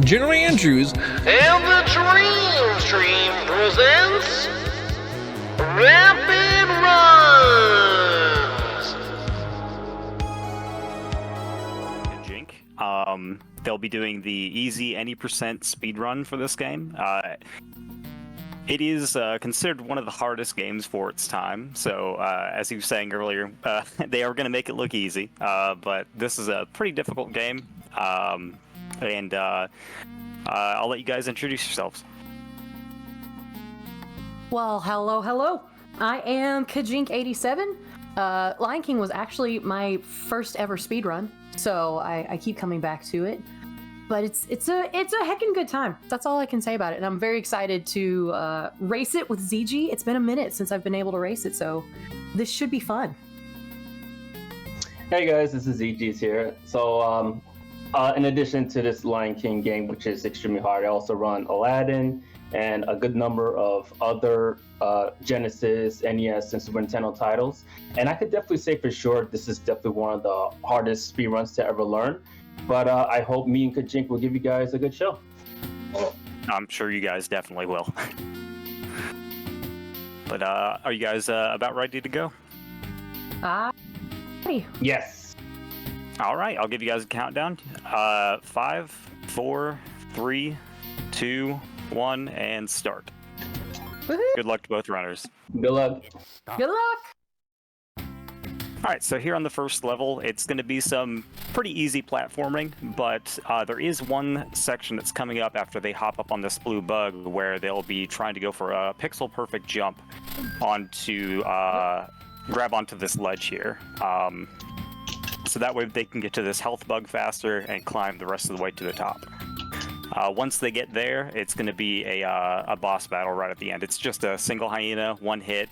General Andrews, And the Dream Stream presents Rapid Runs! Jink. They'll be doing the easy any percent speed run for this game. It is considered one of the hardest games for its time. So, as he was saying earlier, they are going to make it look easy. But this is a pretty difficult game. And I'll let you guys introduce yourselves. Well, hello. I am Kajink87. Lion King was actually my first ever speedrun, so I keep coming back to it. But it's a heckin' good time. That's all I can say about it. And I'm very excited to race it with ZG. It's been a minute since I've been able to race it, so this should be fun. Hey guys, this is ZG's here. So in addition to this Lion King game, which is extremely hard, I also run Aladdin and a good number of other Genesis, NES, and Super Nintendo titles. And I could definitely say for sure this is definitely one of the hardest speedruns to ever learn. But I hope me and Kajink will give you guys a good show. I'm sure you guys definitely will. But are you guys about ready to go? Ready. Yes. All right, I'll give you guys a countdown. 5, 4, 3, 2, 1, and start. Woohoo! Good luck to both runners. Good luck. Good luck. All right, so here on the first level, it's going to be some pretty easy platforming, but there is one section that's coming up after they hop up on this blue bug where they'll be trying to go for a pixel-perfect jump onto, grab onto this ledge here. So that way they can get to this health bug faster and climb the rest of the way to the top. Once they get there, it's going to be a boss battle right at the end. It's just a single hyena, one hit.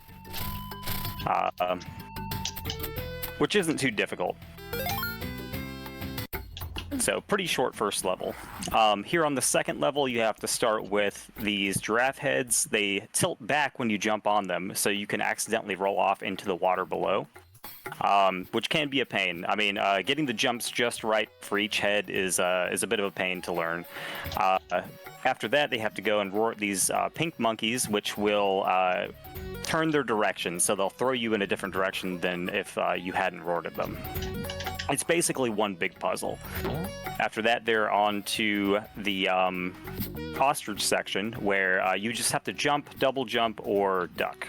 Which isn't too difficult. So pretty short first level. Here on the second level, you have to start with these giraffe heads. They tilt back when you jump on them, so you can accidentally roll off into the water below, which can be a pain. I mean, getting the jumps just right for each head is a bit of a pain to learn. After that, they have to go and roar at these pink monkeys, which will turn their direction, so they'll throw you in a different direction than if you hadn't roared at them. It's basically one big puzzle. After that, they're on to the ostrich section, where you just have to jump, double jump, or duck.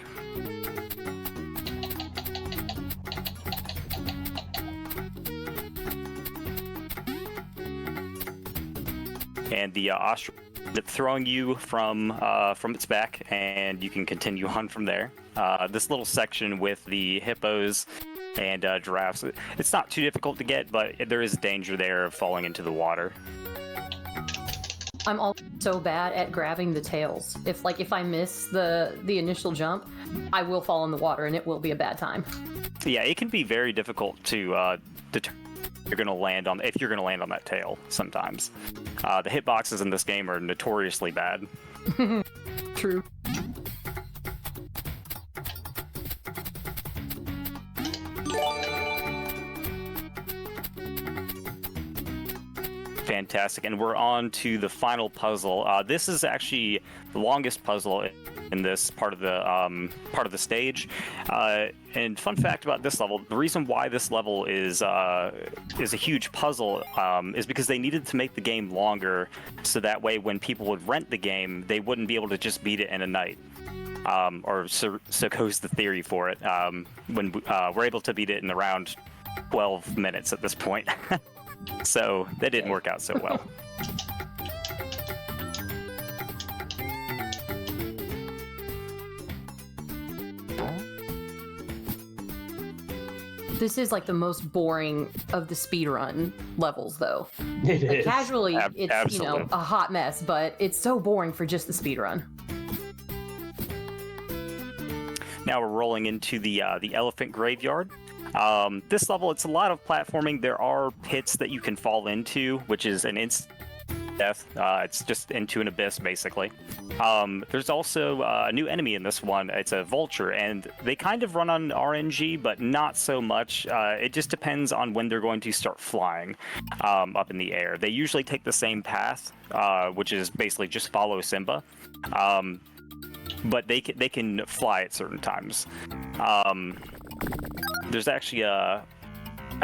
And the ostrich throwing you from its back, and you can continue on from there. This little section with the hippos and giraffes, it's not too difficult to get, but there is danger there of falling into the water. I'm also bad at grabbing the tails. If I miss the initial jump, I will fall in the water, and it will be a bad time. Yeah, it can be very difficult to determine if you're gonna land on that tail sometimes. The hitboxes in this game are notoriously bad. True. Fantastic, and we're on to the final puzzle. This is actually the longest puzzle in this part of the stage. And fun fact about this level: the reason why this level is a huge puzzle is because they needed to make the game longer, so that way when people would rent the game, they wouldn't be able to just beat it in a night. Or so goes the theory for it. When we're able to beat it in around 12 minutes at this point. So that didn't work out so well. This is like the most boring of the speedrun levels, though. It Like, is. casually, it's Absolutely. a hot mess, but it's so boring for just the speedrun. Now we're rolling into the elephant graveyard. This level, it's a lot of platforming. There are pits that you can fall into, which is an instant death. It's just into an abyss, basically. There's also a new enemy in this one. It's a vulture, and they kind of run on RNG, but not so much. It just depends on when they're going to start flying up in the air. They usually take the same path, which is basically just follow Simba. But they can fly at certain times. There's actually a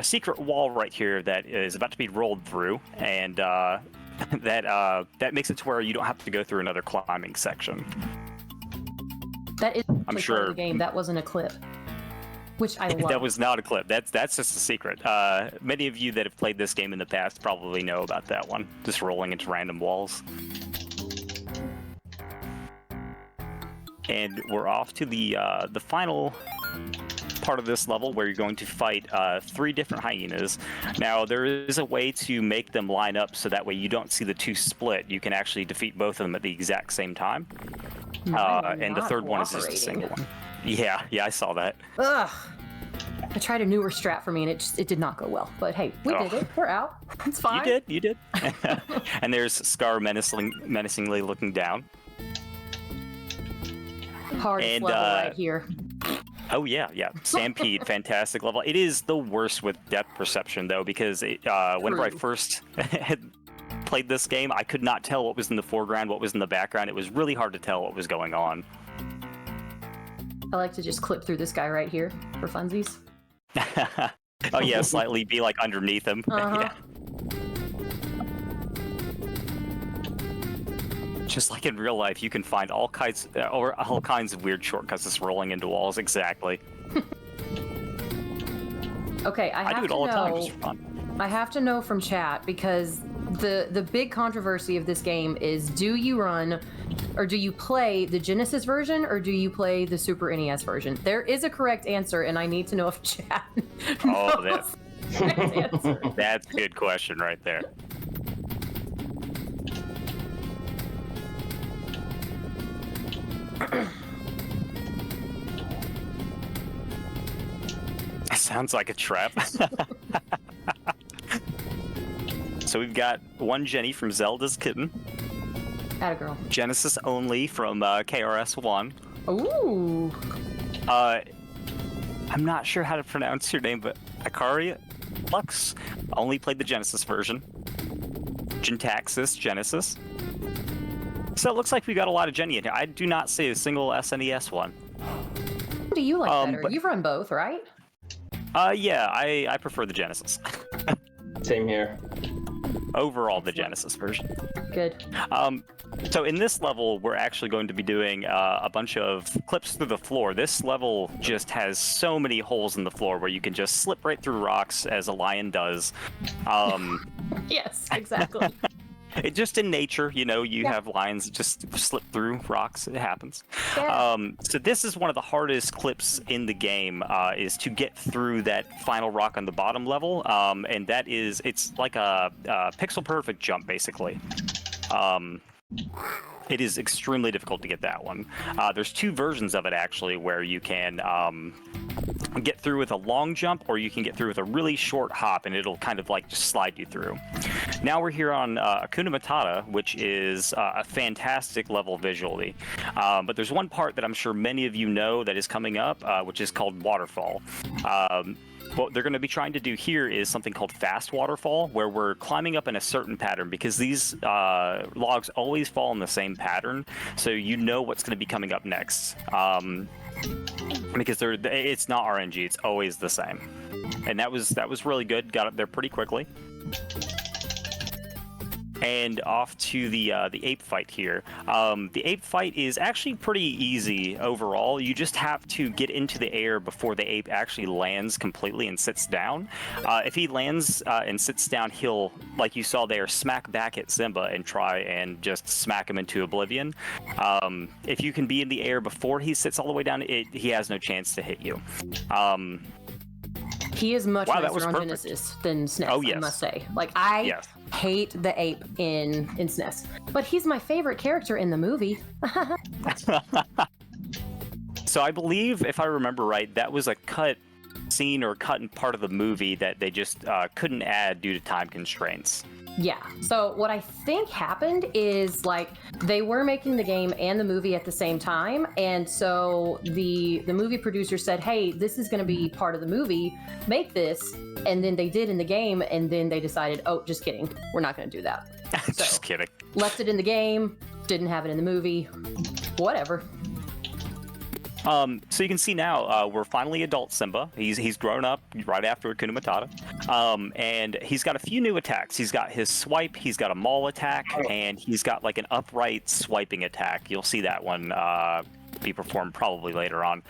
secret wall right here that is about to be rolled through, and that makes it to where you don't have to go through another climbing section. That is I'm part sure of the game. That wasn't a clip, which I love. That was not a clip. That's just a secret. Many of you that have played this game in the past probably know about that one. Just rolling into random walls. And we're off to the final part of this level where you're going to fight 3 different hyenas. Now, there is a way to make them line up so that way you don't see the 2 split. You can actually defeat both of them at the exact same time. And the third one is just a single one. Yeah, I saw that. Ugh. I tried a newer strat for me, and it did not go well. But hey, we did it. We're out. It's fine. You did. And there's Scar menacingly looking down. Hardest level right here. Oh yeah. Stampede, fantastic level. It is the worst with depth perception though, because whenever I first had played this game, I could not tell what was in the foreground, what was in the background. It was really hard to tell what was going on. I like to just clip through this guy right here for funsies. Oh yeah, slightly be like underneath him. Uh-huh. Yeah. Just like in real life, you can find all kinds of weird shortcuts just rolling into walls. Exactly. Okay, I do it all the time just for fun. I have to know from chat, because the big controversy of this game is, do you run or do you play the Genesis version or do you play the Super NES version? There is a correct answer, and I need to know if chat knows the correct answer. That's a good question right there. Sounds like a trap. So we've got one Jenny from Zelda's Kitten. Atta girl. Genesis only from KRS-One. Ooh. I'm not sure how to pronounce your name, but Akari Lux only played the Genesis version. Gentaxis Genesis. So it looks like we got a lot of Jenny in here. I do not see a single SNES one. What do you like better? But You've run both, right? Yeah, I prefer the Genesis. Same here. Overall, the Genesis version. Good. So in this level, we're actually going to be doing a bunch of clips through the floor. This level just has so many holes in the floor where you can just slip right through rocks as a lion does. Yes, exactly. It just in nature, you have lions just slip through rocks. It happens. Yeah. So this is one of the hardest clips in the game, is to get through that final rock on the bottom level. And it's like a pixel perfect jump, basically. It is extremely difficult to get that one. There's 2 versions of it, actually, where you can get through with a long jump, or you can get through with a really short hop, and it'll kind of like just slide you through. Now we're here on Hakuna Matata, which is a fantastic level visually. But there's one part that I'm sure many of you know that is coming up, which is called Waterfall. What they're going to be trying to do here is something called fast waterfall, where we're climbing up in a certain pattern, because these logs always fall in the same pattern, so you know what's going to be coming up next. Because it's not RNG, it's always the same. And that was really good. Got up there pretty quickly. And off to the ape fight here. The ape fight is actually pretty easy overall. You just have to get into the air before the ape actually lands completely and sits down. If he lands and sits down, he'll, like you saw there, smack back at Simba and try and just smack him into oblivion. If you can be in the air before he sits all the way down, he has no chance to hit you. He is much nicer on perfect. Genesis than SNES, Oh, yes. I must say. Like, I hate the ape in SNES, but he's my favorite character in the movie. So I believe, if I remember right, that was a cut scene or cut in part of the movie that they just couldn't add due to time constraints. Yeah. So what I think happened is like they were making the game and the movie at the same time, and so the movie producer said, "Hey, this is going to be part of the movie. Make this." And then they did in the game, and then they decided, "Oh, just kidding. We're not going to do that." Just kidding. Left it in the game, didn't have it in the movie. Whatever. So you can see now we're finally adult Simba. He's grown up right after Hakuna Matata, and he's got a few new attacks. He's got his swipe, he's got a maul attack, and he's got like an upright swiping attack. You'll see that one be performed probably later on.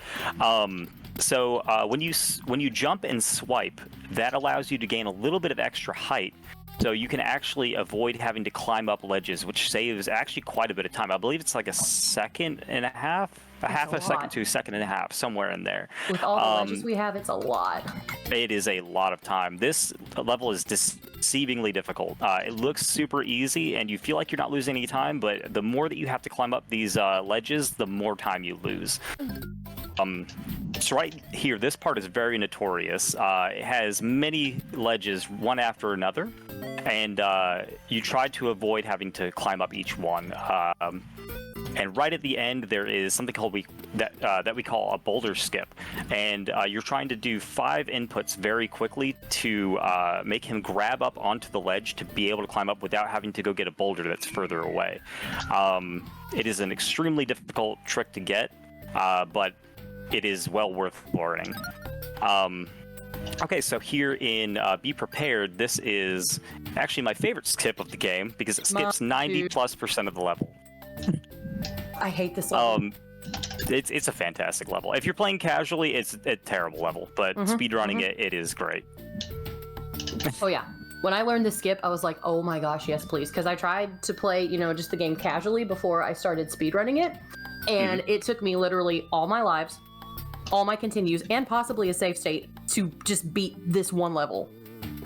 So when you jump and swipe, that allows you to gain a little bit of extra height. So you can actually avoid having to climb up ledges, which saves actually quite a bit of time. I believe it's like a second and a half, half a second to a second and a half, somewhere in there. With all the ledges we have, it's a lot. It is a lot of time. This level is deceivingly difficult. It looks super easy, and you feel like you're not losing any time, but the more that you have to climb up these ledges, the more time you lose. So right here, this part is very notorious. It has many ledges, one after another, and you try to avoid having to climb up each one. And right at the end, there is something called that we call a boulder skip, and you're trying to do 5 inputs very quickly to make him grab up onto the ledge to be able to climb up without having to go get a boulder that's further away. It is an extremely difficult trick to get, but it is well worth learning. Okay, so here in Be Prepared, this is actually my favorite skip of the game because it skips 90+% of the level. I hate this level. It's a fantastic level. If you're playing casually, it's a terrible level, but speedrunning it is great. Oh yeah. When I learned the skip, I was like, oh my gosh, yes, please. Because I tried to play, just the game casually before I started speedrunning it. And it took me literally all my lives, all my continues, and possibly a save state to just beat this one level.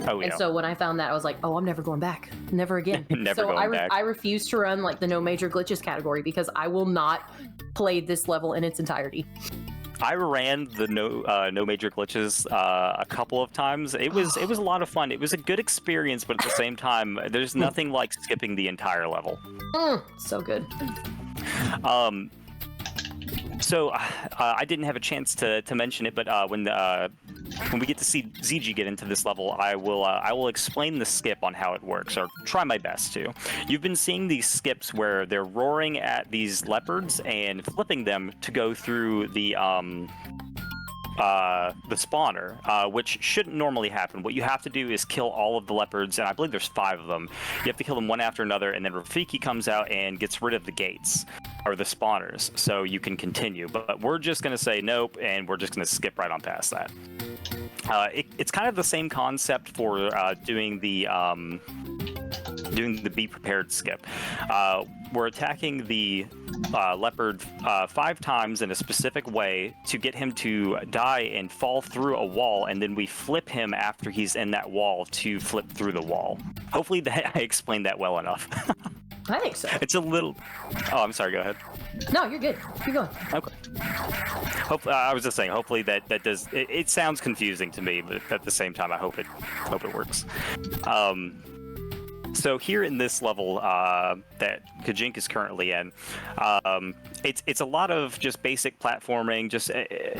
Oh, yeah. And so when I found that, I was like, oh, I'm never going back. Never again. Never going back. I refuse to run like the no major glitches category because I will not play this level in its entirety. I ran the no major glitches a couple of times. It was a lot of fun. It was a good experience, but at the same time, there's nothing like skipping the entire level. So good. So I didn't have a chance to mention it, but when we get to see ZG get into this level, I will explain the skip on how it works, or try my best to. You've been seeing these skips where they're roaring at these leopards and flipping them to go through the spawner, which shouldn't normally happen. What you have to do is kill all of the leopards, and I believe there's 5 of them. You have to kill them one after another, and then Rafiki comes out and gets rid of the gates, or the spawners, so you can continue. But we're just going to say nope, and we're just going to skip right on past that. It's kind of the same concept for doing the Be Prepared skip. We're attacking the leopard 5 times in a specific way to get him to die and fall through a wall, and then we flip him after he's in that wall to flip through the wall. Hopefully I explained that well enough. I think so. It's a little... Oh, I'm sorry, go ahead. No, you're good. Keep going. Okay. I was just saying, hopefully that does... It sounds confusing to me, but at the same time, I hope it works. So here in this level that Kajink is currently in, it's a lot of just basic platforming. Just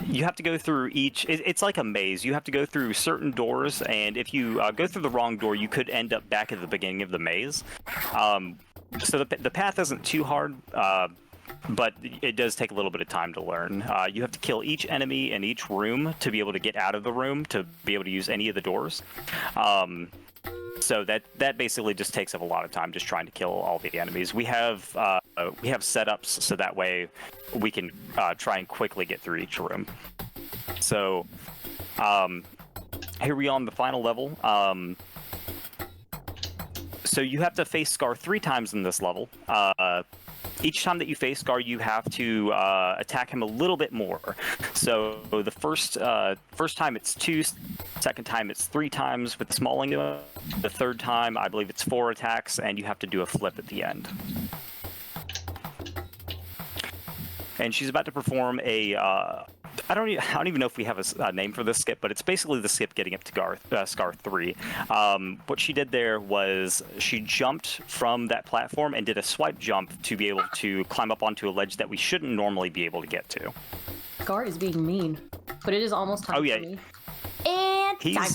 you have to go through each. It's like a maze. You have to go through certain doors, and if you go through the wrong door, you could end up back at the beginning of the maze. So the path isn't too hard, but it does take a little bit of time to learn. You have to kill each enemy in each room to be able to get out of the room to be able to use any of the doors. So that basically just takes up a lot of time just trying to kill all the enemies. We have setups so that way we can try and quickly get through each room. So here we are on the final level. So you have to face Scar 3 times in this level. Each time that you face Scar, you have to attack him a little bit more. So the first time it's 2, second time it's 3 times with the small Lingua. The third time, I believe it's 4 attacks, and you have to do a flip at the end. And she's about to perform a I don't even know if we have a name for this skip, but it's basically the skip getting up to Scar 3. What she did there was she jumped from that platform and did a swipe jump to be able to climb up onto a ledge that we shouldn't normally be able to get to. Scar is being mean, but it is almost time Oh, yeah. for me. And He's time.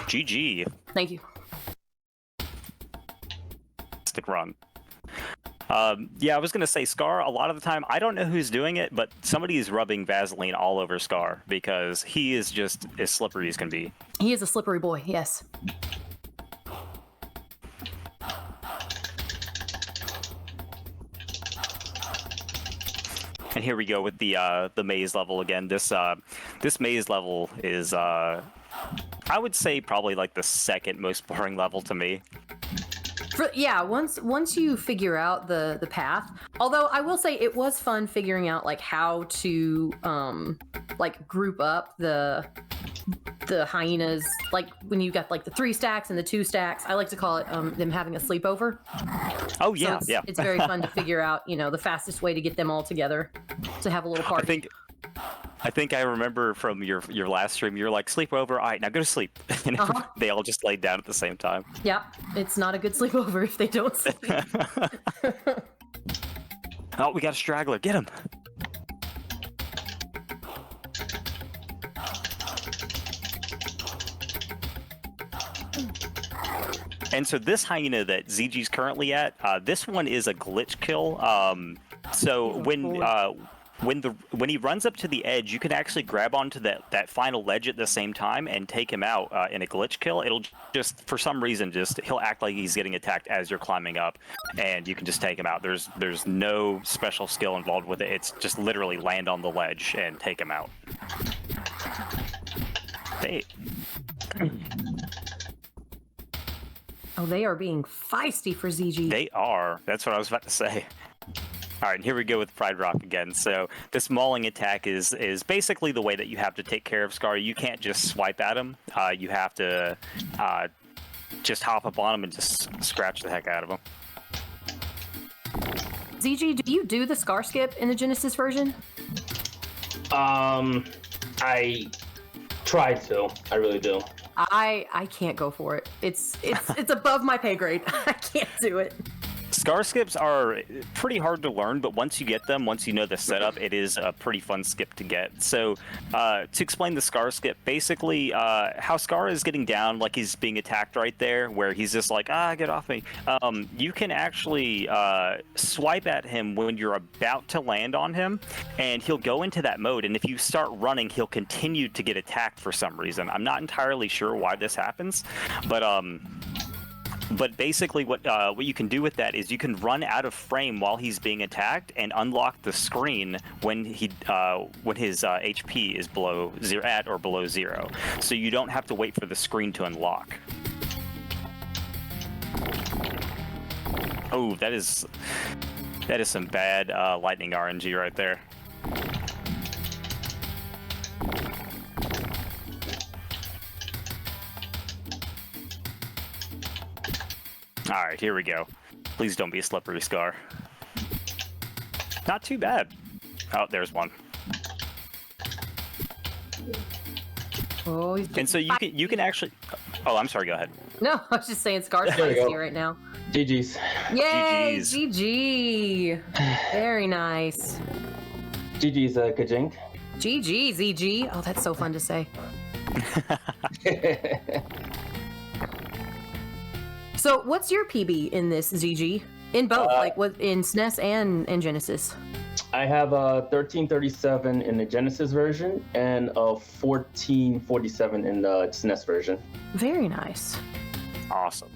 GG. Thank you. Stick run. Yeah, I was gonna say Scar. A lot of the time, I don't know who's doing it, but somebody is rubbing Vaseline all over Scar because he is just as slippery as can be. He is a slippery boy. Yes. And here we go with the maze level again. This maze level is I would say probably like the second most boring level to me. Yeah, once you figure out the path. Although I will say it was fun figuring out like how to like group up the hyenas, like when you got like the 3 stacks and the 2 stacks. I like to call it them having a sleepover. Oh yeah, so yeah. It's very fun to figure out, the fastest way to get them all together to have a little party. I think I remember from your last stream, you're like, sleepover, all right, now go to sleep. And they all just laid down at the same time. Yeah, it's not a good sleepover if they don't sleep. Oh, we got a straggler. Get him. And so this hyena that ZG's currently at, this one is a glitch kill. So when he runs up to the edge, you can actually grab onto that final ledge at the same time and take him out in a glitch kill. It'll just, for some reason, he'll act like he's getting attacked as you're climbing up, and you can just take him out. There's no special skill involved with it. It's just literally land on the ledge and take him out. Hey. Oh, they are being feisty for ZG. They are. That's what I was about to say. All right, here we go with Pride Rock again. So this mauling attack is basically the way that you have to take care of Scar. You can't just swipe at him. You have to just hop up on him and just scratch the heck out of him. ZG, do you do the Scar skip in the Genesis version? I try to. I really do. I can't go for it. It's above my pay grade. I can't do it. Scar skips are pretty hard to learn, but once you get them, once you know the setup, it is a pretty fun skip to get. So to explain the Scar skip, basically how Scar is getting down, like he's being attacked right there, where he's just like, get off me. You can actually swipe at him when you're about to land on him, and he'll go into that mode. And if you start running, he'll continue to get attacked for some reason. I'm not entirely sure why this happens, but basically what you can do with that is you can run out of frame while he's being attacked and unlock the screen when his HP is at or below 0. So you don't have to wait for the screen to unlock. Oh, that is some bad lightning RNG right there. All right, here we go. Please don't be a slippery Scar. Not too bad. Oh, there's one. Oh, and so you can actually. Oh, I'm sorry. Go ahead. No, I was just saying Scar's feisty right now. GG's. Yay, GG's. GG. Very nice. GG's, Kajink. GG, ZG. Oh, that's so fun to say. So, what's your PB in this, ZG? In both, in SNES and Genesis. I have a 1337 in the Genesis version and a 1447 in the SNES version. Very nice. Awesome.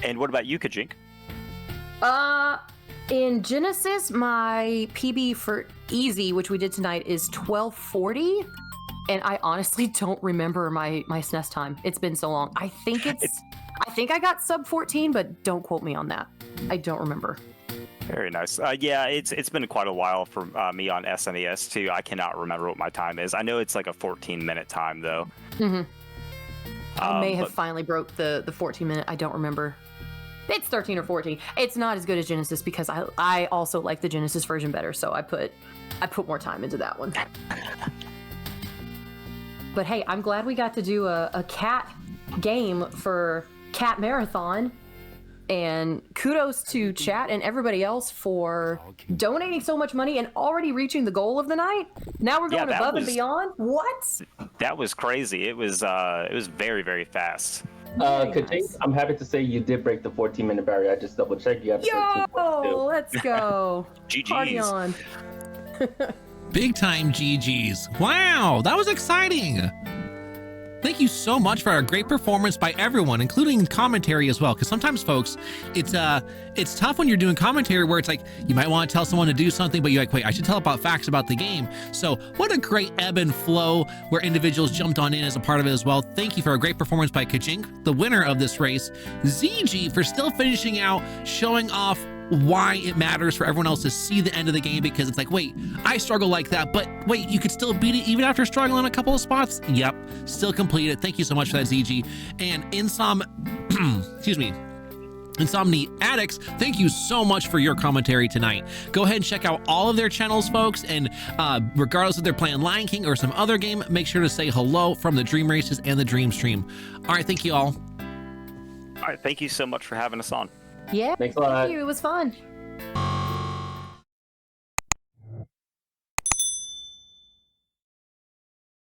And what about you, Kajink? In Genesis, my PB for easy, which we did tonight, is 1240. And I honestly don't remember my SNES time. It's been so long. I think I got sub 14, but don't quote me on that. I don't remember. Very nice. Yeah, it's been quite a while for me on SNES too. I cannot remember what my time is. I know it's like a 14-minute time though. Mm-hmm. I may have finally broke the 14-minute. I don't remember. It's 13 or 14. It's not as good as Genesis because I also like the Genesis version better, so I put more time into that one. But hey, I'm glad we got to do a cat game for Cat Marathon. And kudos to chat and everybody else for donating so much money and already reaching the goal of the night. Now we're going above and beyond. What? That was crazy. It was very, very fast. Kajink, I'm happy to say you did break the 14-minute barrier. I just double checked. You have 13.2. Let's go. GG's. Party on. Big time GG's. Wow, that was exciting. Thank you so much for a great performance by everyone, including commentary as well. Because sometimes, folks, it's tough when you're doing commentary where it's like you might want to tell someone to do something, but you're like, wait, I should tell about facts about the game. So what a great ebb and flow where individuals jumped on in as a part of it as well. Thank you for a great performance by Kajink, the winner of this race. ZG for still finishing out, showing off why it matters for everyone else to see the end of the game, because it's like, wait, I struggle like that, but wait, you could still beat it even after struggling a couple of spots. Yep, still completed. Thank you so much for that, ZG. And excuse me, Insomni Addicts, thank you so much for your commentary tonight. Go ahead and check out all of their channels, folks, and regardless if they're playing Lion King or some other game, make sure to say hello from the Dream Races and the Dream Stream. All right, thank you all. All right, thank you so much for having us on. Yeah, Thanks a lot. thank you. It was fun.